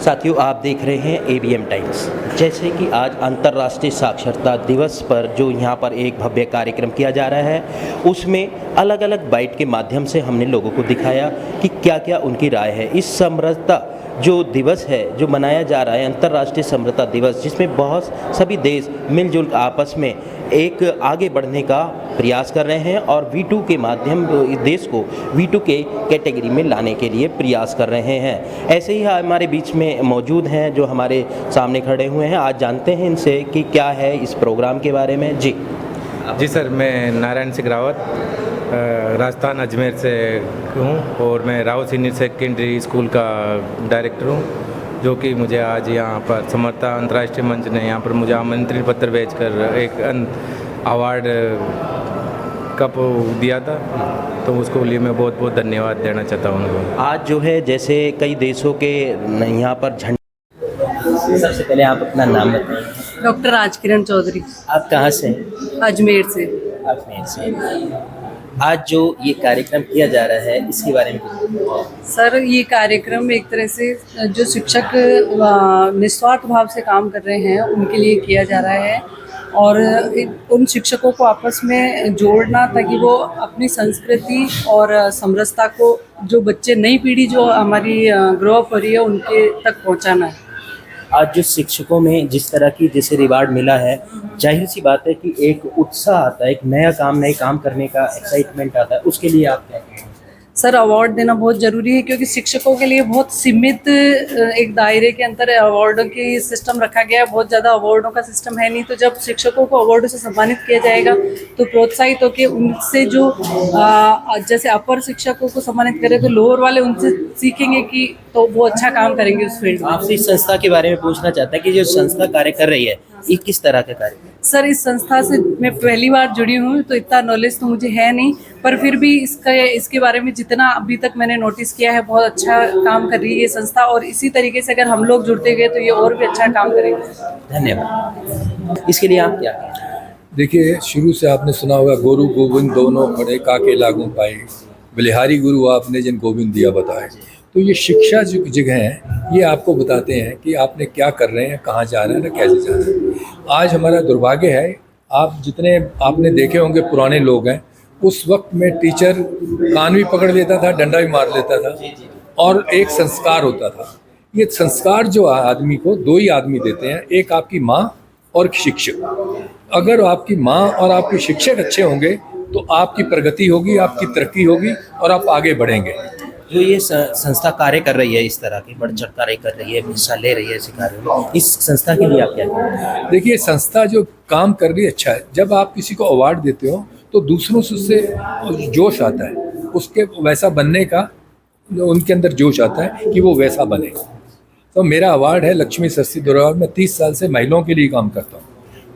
साथियों, आप देख रहे हैं एबीएम टाइम्स। जैसे कि आज अंतर्राष्ट्रीय साक्षरता दिवस पर जो यहाँ पर एक भव्य कार्यक्रम किया जा रहा है, उसमें अलग अलग बाइट के माध्यम से हमने लोगों को दिखाया कि क्या क्या उनकी राय है। इस समरसता जो दिवस है जो मनाया जा रहा है, अंतर्राष्ट्रीय समरसता दिवस, जिसमें बहुत सभी देश मिलजुल आपस में एक आगे बढ़ने का प्रयास कर रहे हैं और V2 के माध्यम देश को V2 के कैटेगरी में लाने के लिए प्रयास कर रहे हैं। ऐसे ही हमारे बीच में मौजूद हैं जो हमारे सामने खड़े हुए हैं। आज जानते हैं इनसे कि क्या है इस प्रोग्राम के बारे में। जी सर, मैं नारायण सिंह रावत राजस्थान अजमेर से हूँ और मैं रावत सीनियर सेकेंडरी स्कूल का डायरेक्टर हूँ, जो कि मुझे आज यहाँ पर समरसता अंतर्राष्ट्रीय मंच ने यहाँ पर मुझे आमंत्रित पत्र भेजकर एक अवार्ड कप दिया था, तो उसको लिए मैं बहुत बहुत धन्यवाद देना चाहता हूँ उनको। आज जो है जैसे कई देशों के यहाँ पर झंडे, सबसे पहले आप अपना नाम बताइए। डॉक्टर राजकिरण चौधरी। आप कहाँ से हैं? अजमेर से। अजमेर से। आज जो ये कार्यक्रम किया जा रहा है, इसके बारे में कुछ बताइए। सर, ये कार्यक्रम एक तरह से जो शिक्षक निस्वार्थ भाव से काम कर रहे हैं उनके लिए किया जा रहा है और उन शिक्षकों को आपस में जोड़ना ताकि वो अपनी संस्कृति और समरसता को जो बच्चे, नई पीढ़ी जो हमारी ग्रो अप हो रही है, उनके तक पहुंचाना है। आज जो शिक्षकों में जिस तरह की जैसे रिवार्ड मिला है, जाहिर सी बात है कि एक उत्साह आता है, एक नए काम करने का एक्साइटमेंट आता है। उसके लिए आप क्या कहेंगे? सर, अवार्ड देना बहुत ज़रूरी है क्योंकि शिक्षकों के लिए बहुत सीमित एक दायरे के अंदर अवार्डों की सिस्टम रखा गया है। बहुत ज़्यादा अवार्डों का सिस्टम है नहीं, तो जब शिक्षकों को अवार्डों से सम्मानित किया जाएगा तो प्रोत्साहित होकर उनसे जो जैसे अपर शिक्षकों को सम्मानित करें तो लोअर वाले उनसे सीखेंगे कि तो वो अच्छा काम करेंगे उस फील्ड में। आपसे इस संस्था के बारे में पूछना चाहता है कि जो संस्था कार्य कर रही है, ये किस तरह का कार्य है? सर, इस संस्था से मैं पहली बार जुड़ी हूँ तो इतना नॉलेज तो मुझे है नहीं, पर फिर भी इसके बारे में जितना अभी तक मैंने नोटिस किया है, बहुत अच्छा काम कर रही है ये संस्था और इसी तरीके से अगर हम लोग जुड़ते गए तो ये और भी अच्छा काम करेंगे। धन्यवाद। इसके लिए आप क्या कहें? देखिए, शुरू से आपने सुना होगा, गुरु गोविंद दोनों पढ़े काके लागू पाए, बलिहारी गुरु आपने जिन गोविंद दिया बताए। तो ये शिक्षा जो जगह है, ये आपको बताते हैं कि आपने क्या कर रहे हैं, कहाँ जा रहे हैं, कैसे जा रहे हैं। आज हमारा दुर्भाग्य है, आप जितने आपने देखे होंगे पुराने लोग हैं, उस वक्त में टीचर कान भी पकड़ लेता था, डंडा भी मार लेता था और एक संस्कार होता था। ये संस्कार जो आदमी को दो ही आदमी देते हैं, एक आपकी माँ और शिक्षक। अगर आपकी माँ और आपके शिक्षक अच्छे होंगे तो आपकी प्रगति होगी, आपकी तरक्की होगी और आप आगे बढ़ेंगे। जो ये संस्था कार्य कर रही है, इस तरह की बढ़ चढ़ कार्य कर रही है, हिस्सा ले रही है इस कार्य में, इस संस्था के लिए आप क्या कहेंगे? देखिए, संस्था जो काम कर रही है अच्छा है। जब आप किसी को अवार्ड देते हो तो दूसरों से उससे जोश आता है, उसके वैसा बनने का उनके अंदर जोश आता है कि वो वैसा बने। तो मेरा अवार्ड है लक्ष्मी सरस्वती दुर्गा। मैं 30 साल से महिलाओं के लिए काम करता हूँ,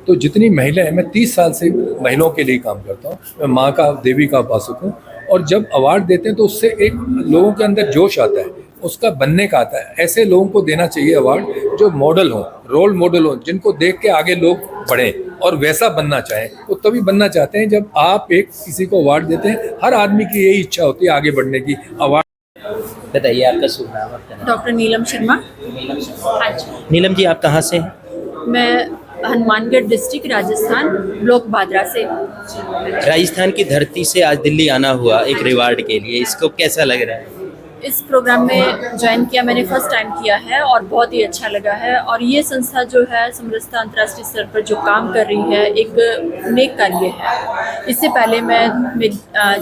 तो जितनी महिला है, मैं 30 साल से महिलाओं के लिए काम करता हूँ। मैं माँ का, देवी का उपासक हूँ और जब अवार्ड देते हैं तो उससे एक लोगों के अंदर जोश आता है, उसका बनने का आता है। ऐसे लोगों को देना चाहिए अवार्ड जो मॉडल हो, रोल मॉडल हो, जिनको देख के आगे लोग बढ़ें और वैसा बनना चाहें। वो तभी बनना चाहते हैं जब आप एक किसी को अवार्ड देते हैं। हर आदमी की यही इच्छा होती है आगे बढ़ने की। अवार्ड बताइए, आपका शुभ नाम? डॉक्टर नीलम शर्मा। हाँ जी। नीलम जी, आप कहाँ से हैं? मैं हनुमानगढ़ डिस्ट्रिक्ट राजस्थान, ब्लॉक भादरा से। राजस्थान की धरती से आज दिल्ली आना हुआ एक रिवार्ड के लिए, इसको कैसा लग रहा है? इस प्रोग्राम में ज्वाइन किया, मैंने फर्स्ट टाइम किया है और बहुत ही अच्छा लगा है। और ये संस्था जो है समरसता अंतर्राष्ट्रीय स्तर पर जो काम कर रही है, एक नेक कार्य है। इससे पहले मैं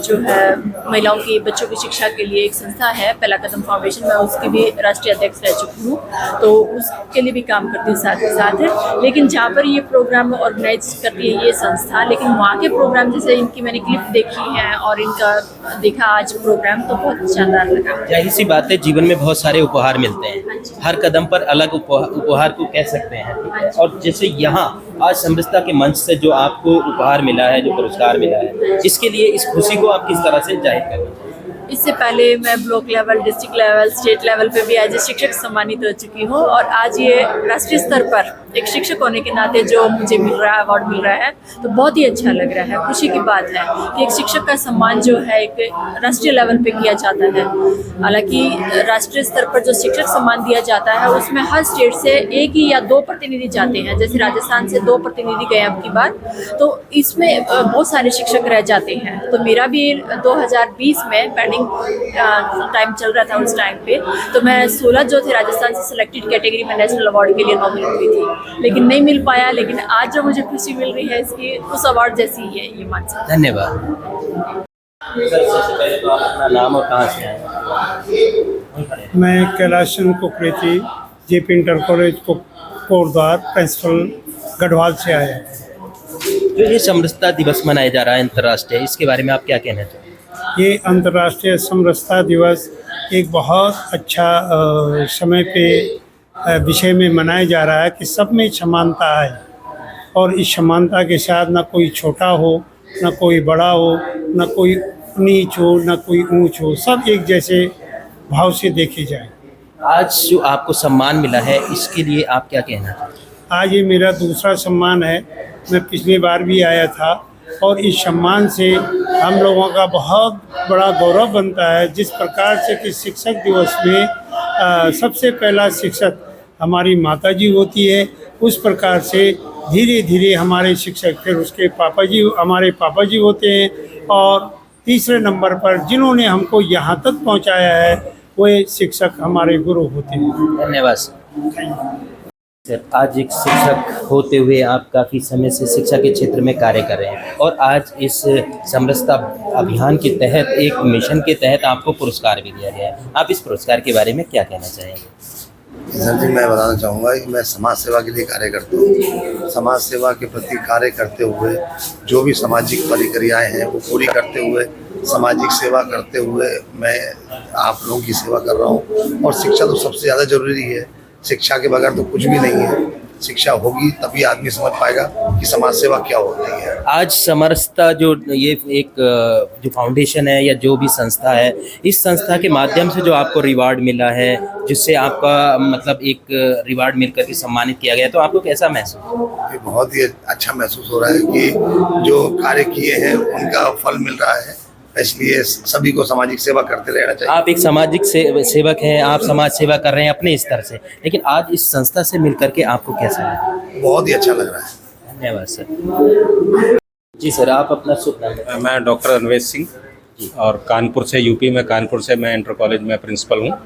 जो है महिलाओं की, बच्चों की शिक्षा के लिए एक संस्था है पहला कदम फाउंडेशन, मैं उसकी भी राष्ट्रीय अध्यक्ष रह चुकी हूँ, तो उसके लिए भी काम करती हूँ साथ ही साथ है। लेकिन जहाँ पर ये प्रोग्राम ऑर्गेनाइज करती है ये संस्था, लेकिन वहाँ के प्रोग्राम जैसे इनकी मैंने क्लिप देखी है और इनका देखा आज प्रोग्राम, तो बहुत शानदार लगा। जाहिर सी बात है, जीवन में बहुत सारे उपहार मिलते हैं, हर कदम पर अलग उपहार को कह सकते हैं। और जैसे यहाँ आज समरसता के मंच से जो आपको उपहार मिला है, जो पुरस्कार मिला है, इसके लिए इस खुशी को आप किस तरह से जाहिर करना चाहेंगे? इससे पहले मैं block level, district level, state level पे भी एज ए शिक्षक सम्मानित हो चुकी हूँ और आज ये राष्ट्रीय स्तर पर एक शिक्षक होने के नाते जो मुझे मिल रहा है, अवार्ड मिल रहा है, तो बहुत ही अच्छा लग रहा है। खुशी की बात है कि एक शिक्षक का सम्मान जो है एक राष्ट्रीय लेवल पे किया जाता है। हालांकि राष्ट्रीय स्तर पर जो शिक्षक सम्मान दिया जाता है उसमें हर स्टेट से 1 या 2 प्रतिनिधि जाते हैं। जैसे राजस्थान से 2 प्रतिनिधि गए अब की बार, तो इसमें बहुत सारे शिक्षक रह जाते हैं। तो मेरा भी 2020 में पेंडिंग टाइम चल रहा था उस टाइम पे, तो मैं 16 जो थे राजस्थान से सिलेक्टेड कैटेगरी में नेशनल अवार्ड के लिए नॉमिनेट हुई थी, लेकिन नहीं मिल पाया। लेकिन आज जो मुझे खुशी मिल रही है इसकी, उस अवार्ड जैसी ही है ये, मान सकते। धन्यवाद। सर, सबसे पहले तो आप अपना नाम और कहाँ से आए? मैं Kailash Chandra Kukreti, JP inter college को कोटद्वार प्रिंसिपल गढ़वाल से आया है। जो ये समरसता दिवस मनाया जा रहा है अंतर्राष्ट्रीय, इसके बारे में आप क्या कहना चाहेंगे? ये अंतर्राष्ट्रीय समरसता दिवस एक बहुत अच्छा समय पे विषय में मनाया जा रहा है कि सब में समानता है और इस समानता के साथ ना कोई छोटा हो, ना कोई बड़ा हो, ना कोई नीच हो, ना कोई ऊंच हो, सब एक जैसे भाव से देखे जाए। आज जो आपको सम्मान मिला है, इसके लिए आप क्या कहना चाहेंगे? आज ये मेरा दूसरा सम्मान है। मैं पिछली बार भी आया था और इस सम्मान से हम लोगों का बहुत बड़ा गौरव बनता है। जिस प्रकार से कि शिक्षक दिवस में सबसे पहला शिक्षक हमारी माताजी होती है, उस प्रकार से धीरे धीरे हमारे शिक्षक, फिर उसके पापा जी, हमारे पापा जी होते हैं और तीसरे नंबर पर जिन्होंने हमको यहाँ तक पहुँचाया है वो शिक्षक हमारे गुरु होते हैं। धन्यवाद सर। आज एक शिक्षक होते हुए आप काफ़ी समय से शिक्षा के क्षेत्र में कार्य कर रहे हैं और आज इस समरसता अभियान के तहत, एक मिशन के तहत आपको पुरस्कार भी दिया गया है। आप इस पुरस्कार के बारे में क्या कहना चाहेंगे? सर जी, मैं बताना चाहूँगा कि मैं समाज सेवा के लिए कार्य करता हूँ। समाज सेवा के प्रति कार्य करते हुए जो भी सामाजिक प्रक्रियाएं हैं वो पूरी करते हुए, सामाजिक सेवा करते हुए मैं आप लोगों की सेवा कर रहा हूँ। और शिक्षा तो सबसे ज़्यादा ज़रूरी है। शिक्षा के बगैर तो कुछ भी नहीं है। शिक्षा होगी तभी आदमी समझ पाएगा कि समाज सेवा क्या होती है। आज समरसता जो ये एक जो फाउंडेशन है या जो भी संस्था है, इस संस्था के माध्यम से जो आपको रिवार्ड मिला है, जिससे आपका मतलब एक रिवार्ड मिलकर के सम्मानित किया गया, तो आपको कैसा महसूस? ये बहुत ही अच्छा महसूस हो रहा है कि जो कार्य किए हैं उनका फल मिल रहा है। इसलिए सभी को सामाजिक सेवा करते रहना चाहिए। आप एक सामाजिक सेवक हैं, आप समाज सेवा कर रहे हैं अपने स्तर से, लेकिन आज इस संस्था से मिलकर के आपको कैसा है? बहुत ही अच्छा लग रहा है। धन्यवाद सर। जी सर, आप अपना शुभ नाम बताएं। मैं डॉक्टर अनवेश सिंह और कानपुर से, यूपी में कानपुर से मैं इंटर कॉलेज में प्रिंसिपल हूँ।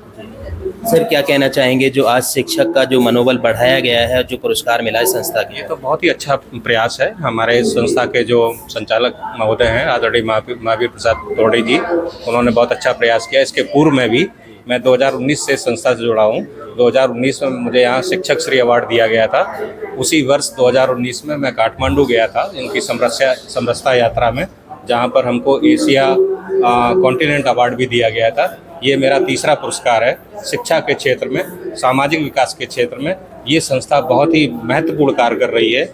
सर, क्या कहना चाहेंगे जो आज शिक्षक का जो मनोबल बढ़ाया गया है, जो पुरस्कार मिला है संस्था के? ये तो बहुत ही अच्छा प्रयास है। हमारे संस्था के जो संचालक महोदय हैं आदरणीय महावीर प्रसाद तोड़े जी, उन्होंने बहुत अच्छा प्रयास किया। इसके पूर्व में भी मैं 2019 से संस्था से जुड़ा हूँ। 2019 में मुझे यहाँ शिक्षक श्री अवार्ड दिया गया था। उसी वर्ष 2019 में मैं काठमांडू गया था इनकी समरसता यात्रा में, जहाँ पर हमको एशिया कॉन्टिनेंट अवार्ड भी दिया गया था। ये मेरा तीसरा पुरस्कार है। शिक्षा के क्षेत्र में, सामाजिक विकास के क्षेत्र में ये संस्था बहुत ही महत्वपूर्ण कार्य कर रही है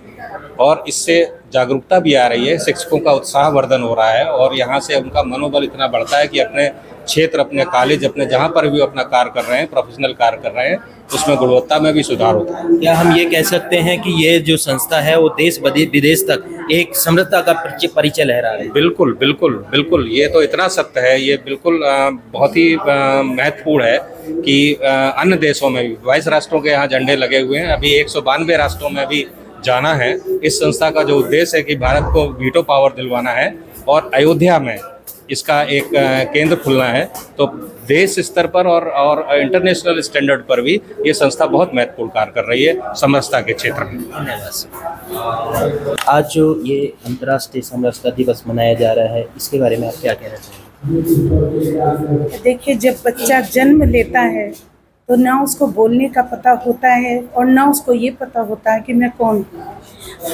और इससे जागरूकता भी आ रही है। शिक्षकों का उत्साहवर्धन हो रहा है और यहाँ से उनका मनोबल इतना बढ़ता है कि अपने क्षेत्र, अपने कॉलेज, अपने जहाँ पर भी अपना कार्य कर रहे हैं, प्रोफेशनल कार्य कर रहे हैं, उसमें गुणवत्ता में भी सुधार होता है। क्या हम ये कह सकते हैं कि ये जो संस्था है वो देश विदेश तक एक समरसता का परिचय लहरा रही है? बिल्कुल बिल्कुल बिल्कुल, ये तो इतना सत्य है, ये बिल्कुल बहुत ही महत्वपूर्ण है कि अन्य देशों में भी 22 राष्ट्रों के यहाँ झंडे लगे हुए हैं। अभी 192 राष्ट्रों में भी जाना है। इस संस्था का जो उद्देश्य है कि भारत को वीटो पावर दिलवाना है और अयोध्या में इसका एक केंद्र खुलना है। तो देश स्तर पर और इंटरनेशनल स्टैंडर्ड पर भी ये संस्था बहुत महत्वपूर्ण कार्य कर रही है समरसता के क्षेत्र में। धन्यवाद। आज जो ये अंतर्राष्ट्रीय समरसता दिवस मनाया जा रहा है, इसके बारे में आप क्या कहना चाहेंगे? देखिए, जब बच्चा जन्म लेता है तो ना उसको बोलने का पता होता है और ना उसको ये पता होता है कि मैं कौन हूँ।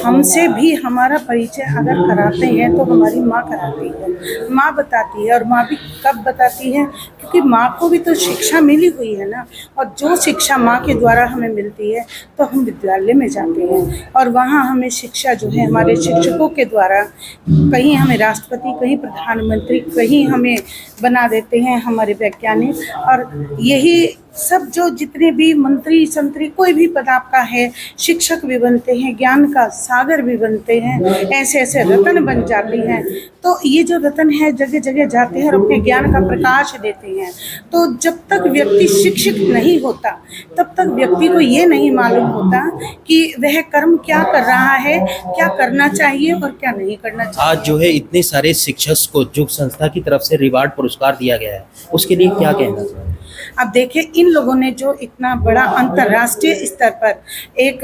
हमसे भी हमारा परिचय अगर कराते हैं तो हमारी माँ कराती है, माँ बताती है। और माँ भी कब बताती है, क्योंकि माँ को भी तो शिक्षा मिली हुई है ना। और जो शिक्षा माँ के द्वारा हमें मिलती है तो हम विद्यालय में जाते हैं और वहाँ हमें शिक्षा जो है हमारे शिक्षकों के द्वारा, कहीं हमें राष्ट्रपति, कहीं प्रधानमंत्री, कहीं हमें बना देते हैं हमारे वैज्ञानिक। और यही सब जो जितने भी मंत्री संतरी कोई भी पद आपका है, शिक्षक भी बनते हैं, ज्ञान का सागर भी बनते हैं, ऐसे ऐसे रत्न बन जाते हैं। तो ये जो रत्न है जगह जगह जाते हैं और अपने ज्ञान का प्रकाश देते हैं। तो जब तक व्यक्ति शिक्षित नहीं होता तब तक व्यक्ति को ये नहीं मालूम होता कि वह कर्म क्या कर रहा है, क्या करना चाहिए और क्या नहीं करना चाहिए। आज जो है इतने सारे शिक्षक को जो संस्था की तरफ से रिवार्ड पुरस्कार दिया गया है, उसके लिए क्या कहना चाहिए? अब देखिए, इन लोगों ने जो इतना बड़ा अंतर्राष्ट्रीय स्तर पर एक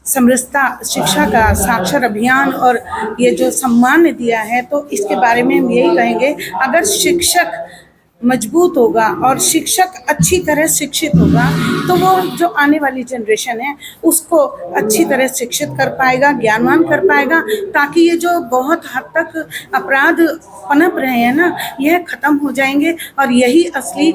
समरसता शिक्षा का साक्षर अभियान और ये जो सम्मान दिया है, तो इसके बारे में हम यही कहेंगे, अगर शिक्षक मजबूत होगा और शिक्षक अच्छी तरह शिक्षित होगा तो वो जो आने वाली जनरेशन है उसको अच्छी तरह शिक्षित कर पाएगा, ज्ञानवान कर पाएगा, ताकि ये जो बहुत हद तक अपराध पनप रहे हैं ना, यह खत्म हो जाएंगे। और यही असली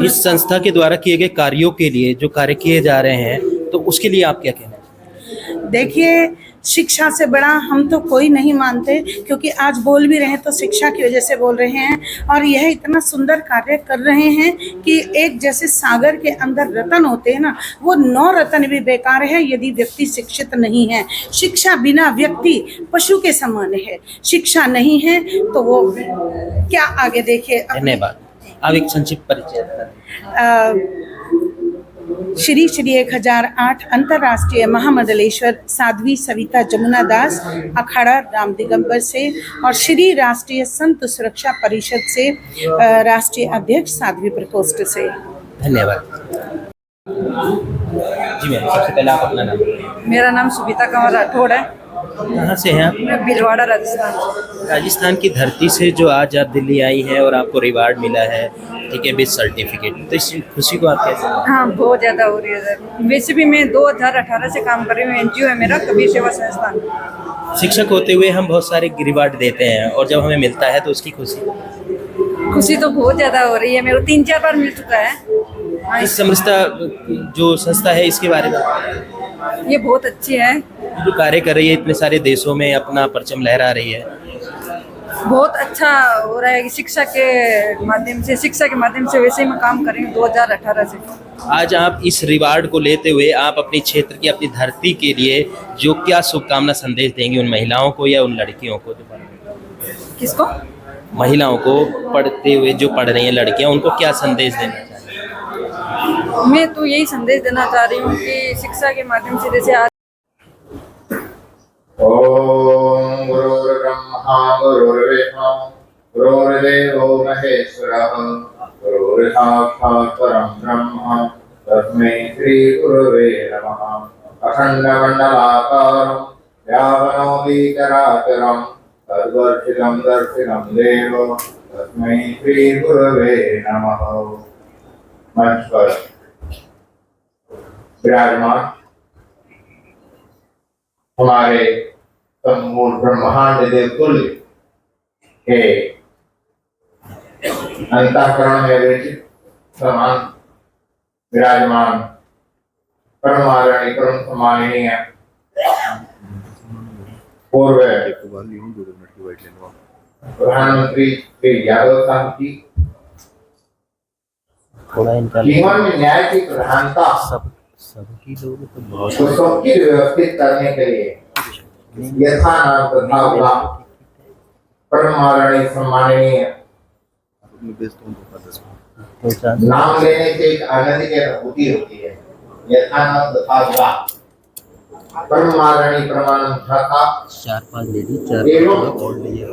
इस संस्था के द्वारा किए गए कार्यों के लिए जो कार्य किए जा रहे हैं, तो उसके लिए आप क्या कहना चाहिए? देखिए, शिक्षा से बड़ा हम तो कोई नहीं मानते, क्योंकि आज बोल भी रहे हैं तो शिक्षा की वजह से बोल रहे हैं। और यह इतना सुंदर कार्य कर रहे हैं कि एक जैसे सागर के अंदर रतन होते हैं ना, वो 9 रतन भी बेकार है यदि व्यक्ति शिक्षित नहीं है। शिक्षा बिना व्यक्ति पशु के समान है, शिक्षा नहीं है तो वो क्या आगे देखिए। धन्यवाद। अब एक संक्षिप्त परिचय। श्री 1008 अंतर्राष्ट्रीय महामंडलेश्वर साध्वी सविता जमुना दास अखाड़ा राम दिगंबर से और श्री राष्ट्रीय संत सुरक्षा परिषद से राष्ट्रीय अध्यक्ष साध्वी प्रकोष्ठ से। धन्यवाद जी। मैम, सबसे पहले आप अपना नाम। मेरा नाम सुबिता कंवर राठौड़ है। कहाँ से हैं आप? मैं भिलवाड़ा राजस्थान। राजस्थान की धरती से जो आज आप दिल्ली आई हैं और आपको रिवार्ड मिला है, ठीक है, विद सर्टिफिकेट, तो इस खुशी को आप कैसे? हाँ, बहुत ज़्यादा हो रही है सर। वैसे भी मैं 2018 से काम कर रही हूँ, NGO है मेरा, कबीर सेवा संस्थान। शिक्षक होते हुए हम बहुत सारे रिवार्ड देते हैं और जब हमें मिलता है तो उसकी खुशी तो बहुत ज़्यादा हो रही है। मेरे को 3-4 बार मिल चुका है। हाँ, इस समरसता जो संस्था है इसके बारे में ये बहुत अच्छी है, जो कार्य कर रही है, इतने सारे देशों में अपना परचम लहरा रही है, बहुत अच्छा हो रहा है कि शिक्षा के माध्यम से वैसे ही मैं काम कर रही हूँ 2018 से। आज आप इस रिवार्ड को लेते हुए आप अपने क्षेत्र की, अपनी धरती के लिए जो क्या शुभकामना संदेश देंगे उन महिलाओं को या उन लड़कियों को? किसको? महिलाओं को, पढ़ते हुए जो पढ़ रही हैं लड़कियां, उनको क्या संदेश देना चाहिए? मैं तो यही संदेश देना चाह रही हूँ कि शिक्षा के माध्यम से जैसे आज ओम गुरुर्ब्रह्मा गुरुर्विष्णु गुरुर्देवो महेश्वरः गुरुर्साक्षात् परं ब्रह्म तस्मै श्री गुरुवे नमः। अखण्डमण्डलाकारं व्यापनोति चराचरं तद्दर्शिनं दर्शिनं देव तस्मै श्री गुरुवे नमः। मंच पर विराजमान हमारे संपूर्ण ब्रह्मांड देव तुल्य के अंतःकरण में विरचित समान विराजमान परम आदरणीय परम सम्माननीय पूर्व प्रधानमंत्री श्री यादव साहब जी, जीवन में न्याय की प्रधानता सबकी लोग तो बहुत सबकी व्यवस्थित करने के लिए यथा नाम तथा हुआ परम आदरणीय सम्माननीय नाम लेने से एक आनंद की अनुभूति होती है। यथा नाम तथा हुआ परम आदरणीय परमानंद था 4-5 लेडी 4 और लिए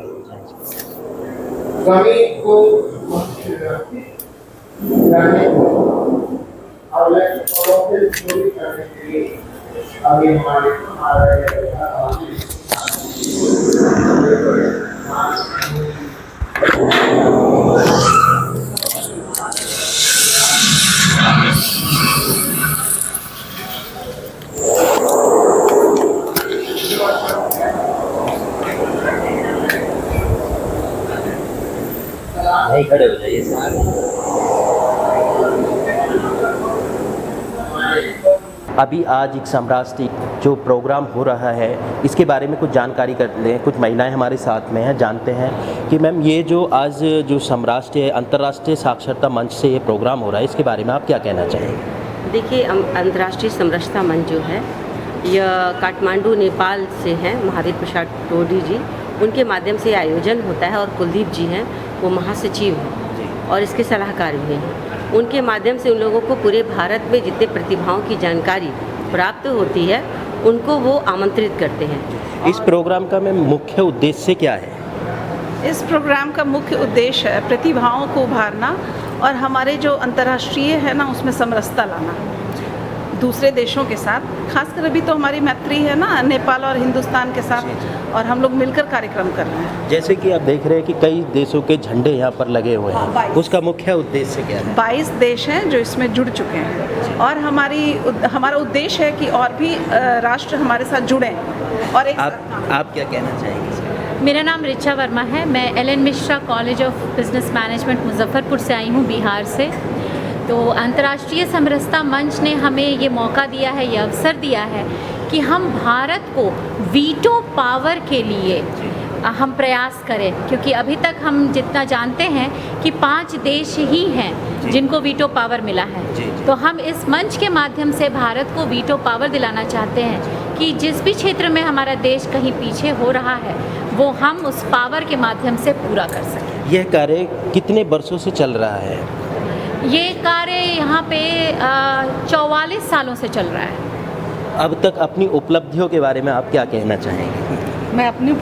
सभी को करने और चोरी करने के लिए अभी हमारे यहीं खड़े हो जाइए सर। अभी आज एक समराष्ट्रीय जो प्रोग्राम हो रहा है इसके बारे में कुछ जानकारी कर लें। कुछ महिलाएं हमारे साथ में हैं, जानते हैं कि मैम ये जो आज जो समराष्ट्रीय अंतर्राष्ट्रीय साक्षरता मंच से ये प्रोग्राम हो रहा है इसके बारे में आप क्या कहना चाहेंगे? देखिए, अंतर्राष्ट्रीय समरसता मंच जो है यह काठमांडू नेपाल से है, महावीर प्रसाद टोडी जी उनके माध्यम से आयोजन होता है और कुलदीप जी हैं वो महासचिव हैं और इसके सलाहकार भी हैं। उनके माध्यम से उन लोगों को पूरे भारत में जितने प्रतिभाओं की जानकारी प्राप्त होती है उनको वो आमंत्रित करते हैं। इस प्रोग्राम का मैम मुख्य उद्देश्य क्या है? इस प्रोग्राम का मुख्य उद्देश्य है प्रतिभाओं को उभारना और हमारे जो अंतर्राष्ट्रीय है ना उसमें समरसता लाना दूसरे देशों के साथ। खासकर अभी तो हमारी मैत्री है ना नेपाल और हिंदुस्तान के साथ और हम लोग मिलकर कार्यक्रम कर रहे हैं। जैसे कि आप देख रहे हैं कि कई देशों के झंडे यहाँ पर लगे हुए हैं, उसका मुख्य उद्देश्य क्या है? 22 देश हैं जो इसमें जुड़ चुके हैं और हमारा उद्देश्य है कि और भी राष्ट्र हमारे साथ जुड़ें। और एक आप क्या कहना चाहेंगे? मेरा नाम ऋचा वर्मा है। मैं LN. Mishra college of business management Muzaffarpur से आई हूँ, बिहार से। तो अंतर्राष्ट्रीय समरसता मंच ने हमें ये मौका दिया है, ये अवसर दिया है कि हम भारत को वीटो पावर के लिए हम प्रयास करें, क्योंकि अभी तक हम जितना जानते हैं कि 5 देश ही हैं जिनको वीटो पावर मिला है। तो हम इस मंच के माध्यम से भारत को वीटो पावर दिलाना चाहते हैं कि जिस भी क्षेत्र में हमारा देश कहीं पीछे हो रहा है वो हम उस पावर के माध्यम से पूरा कर सकें। यह कार्य कितने वर्षों से चल रहा है? ये कार्य यहाँ पे 44 सालों से चल रहा है। अब तक अपनी उपलब्धियों के बारे में आप क्या कहना चाहेंगे? मैं अपनी